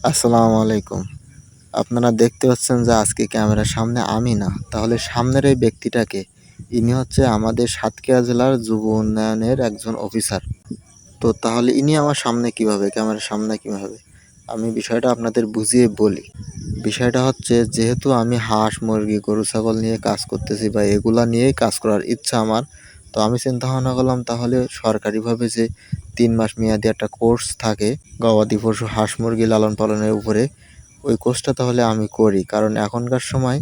আসসালামু আলাইকুম। আপনারা দেখতে পাচ্ছেন যে আজকে ক্যামেরার সামনে আমি না, তাহলে সামনের এই ব্যক্তিটাকে? ইনি হচ্ছে আমাদের সাতক্ষীরা জেলার যুব উন্নয়নের একজন অফিসার। তো তাহলে ইনি আমার সামনে কিভাবে, ক্যামেরার সামনে কিভাবে? আমি বিষয়টা আপনাদের বুঝিয়ে বলি। বিষয়টা হচ্ছে, যেহেতু আমি হাঁস, মুরগি, গরু, ছাগল নিয়ে কাজ করতেছি বা এগুলা নিয়েই কাজ করার ইচ্ছা আমার, তো আমি চিন্তা ভাবনা করলাম তাহলে সরকারিভাবে যে ৩ মাস মেয়াদি একটা কোর্স থাকে গবাদি পশু, হাঁস, মুরগি লালন পালনের উপরে, ওই কোর্সটা তাহলে আমি করি। কারণ এখনকার সময়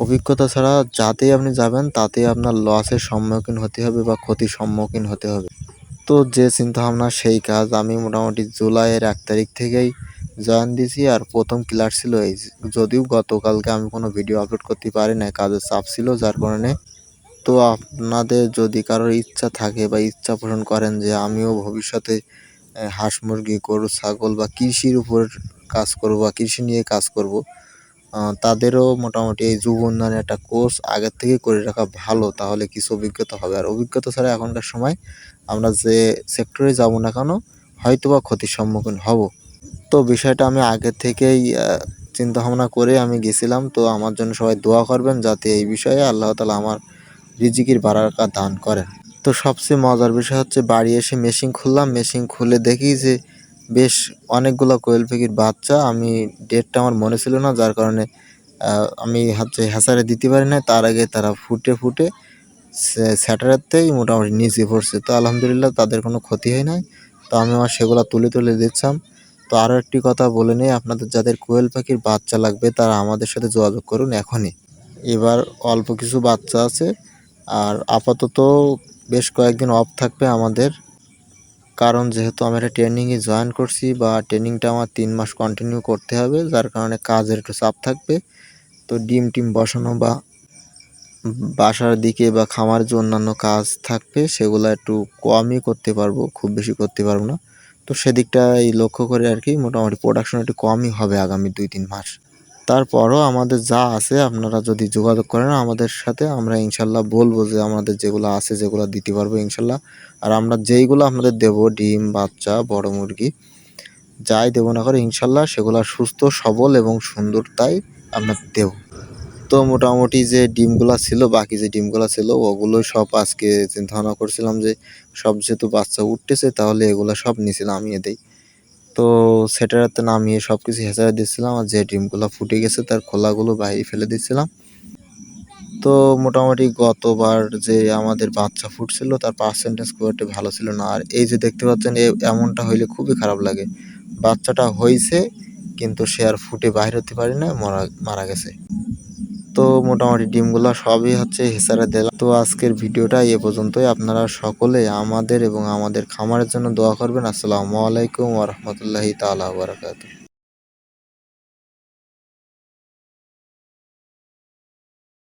অভিজ্ঞতা ছাড়া যাতেই আপনি যাবেন তাতেই আপনার লসের সম্মুখীন হতে হবে বা ক্ষতির সম্মুখীন হতে হবে। তো যে চিন্তাভাবনা সেই কাজ। আমি মোটামুটি জুলাইয়ের ১ তারিখ থেকেই জয়েন দিয়েছি, আর প্রথম ক্লাস ছিল এই। যদিও গতকালকে আমি কোনো ভিডিও আপলোড করতে পারি নাই, কাজের চাপ ছিল যার কারণে। তো আপনাদের যদি কারোর ইচ্ছা থাকে বা ইচ্ছা পোষণ করেন যে আমিও ভবিষ্যতে হাঁস, মুরগি, গরু, ছাগল বা কৃষির উপর কাজ করব বা কৃষি নিয়ে কাজ করব, তাদেরও মোটামুটি এই যুব উন্নয়নের একটা কোর্স আগের থেকে করে রাখা ভালো। তাহলে কিছু অভিজ্ঞতা হবে। আর অভিজ্ঞতা ছাড়া এখনকার সময় আমরা যে সেক্টরে যাব না কেন, হয়তোবা ক্ষতির সম্মুখীন হব। তো বিষয়টা আমি আগে থেকেই চিন্তা ভাবনা করে আমি গেছিলাম। তো আমার জন্য সবাই দোয়া করবেন যাতে এই বিষয়ে আল্লাহ তাআলা আমার রিজিকের বারাকা দান করেন। তো সবচেয়ে মজার বিষয় হচ্ছে, বাড়ি এসে মেশিন খুললাম। মেশিন খুলে দেখি যে বেশ অনেকগুলো কোয়েল পাখির বাচ্চা। আমি ডেটটা আমার মনে ছিল না, যার কারণে আমি হচ্ছে হ্যাচারে দিতে পারি নাই। তার আগে তারা ফুটে স্যাটারেতেই মোটামুটি নিচে পড়ছে। তো আলহামদুলিল্লাহ তাদের কোনো ক্ষতি হয় নাই। তো আমি আমার সেগুলা তুলে দিচ্ছিলাম। তো আরও একটি কথা বলে নেই, আপনাদের যাদের কোয়েল পাখির বাচ্চা লাগবে তারা আমাদের সাথে যোগাযোগ করুন এখনই। এবার অল্প কিছু বাচ্চা আছে, আর আপাতত বেশ কয়েকদিন অফ থাকবে আমাদের। কারণ যেহেতু আমি একটা ট্রেনিংয়ে জয়েন করছি বা ট্রেনিংটা আমার ৩ মাস কন্টিনিউ করতে হবে, যার কারণে কাজের একটু চাপ থাকবে। তো ডিম বসানো বা বাসার দিকে বা খামার যে অন্যান্য কাজ থাকবে সেগুলো একটু কমই করতে পারবো, খুব বেশি করতে পারবো না। তো সেদিকটাই লক্ষ্য করে আর কি, মোটামুটি প্রোডাকশন একটু কমই হবে আগামী ২-৩ মাস। তারপরও আমাদের যা আছে আপনারা যদি যোগাযোগ করেন আমাদের সাথে, আমরা ইনশাল্লাহ বলবো যে আমাদের যেগুলো আছে যেগুলো দিতে পারবো ইনশাল্লাহ। আর আমরা যেইগুলো আপনাদের দেবো, ডিম, বাচ্চা, বড় মুরগি, যাই দেবো না করে ইনশাল্লাহ সেগুলো সুস্থ সবল এবং সুন্দর তাই আপনাদের দেবো। তো মোটামুটি যে ডিমগুলা ছিল, বাকি যে ডিমগুলা ছিল ওগুলো সব আজকে চিন্তা ভাবনা করছিলাম যে সব যেহেতু বাচ্চা উঠতেছে তাহলে এগুলা সব নিচে নামিয়ে দেই। তো সেটাতে নামিয়ে সব কিছু হেঁচড়ে দিচ্ছিলাম, আর যে ডিমগুলো ফুটে গেছে তার খোলাগুলো বাইরে ফেলে দিচ্ছিলাম। তো মোটামুটি গতবার যে আমাদের বাচ্চা ফুটছিল তার পার্সেন্টেজ খুব একটা ভালো ছিল না। আর এই যে দেখতে পাচ্ছেন এমনটা হইলে খুবই খারাপ লাগে। বাচ্চাটা হইছে কিন্তু সে আর ফুটে বাইর হতে পারে না, মারা গেছে। তো মোটামুটি ডিমগুলা সবই হচ্ছে হেঁচাড়ে দিলাম। তো আজকের ভিডিওটা এ পর্যন্তই। আপনারা সকলে আমাদের এবং আমাদের খামারের জন্য দোয়া করবেন। আসসালামু আলাইকুম ওয়া রাহমাতুল্লাহি তাআলা ওয়া বারাকাতুহু।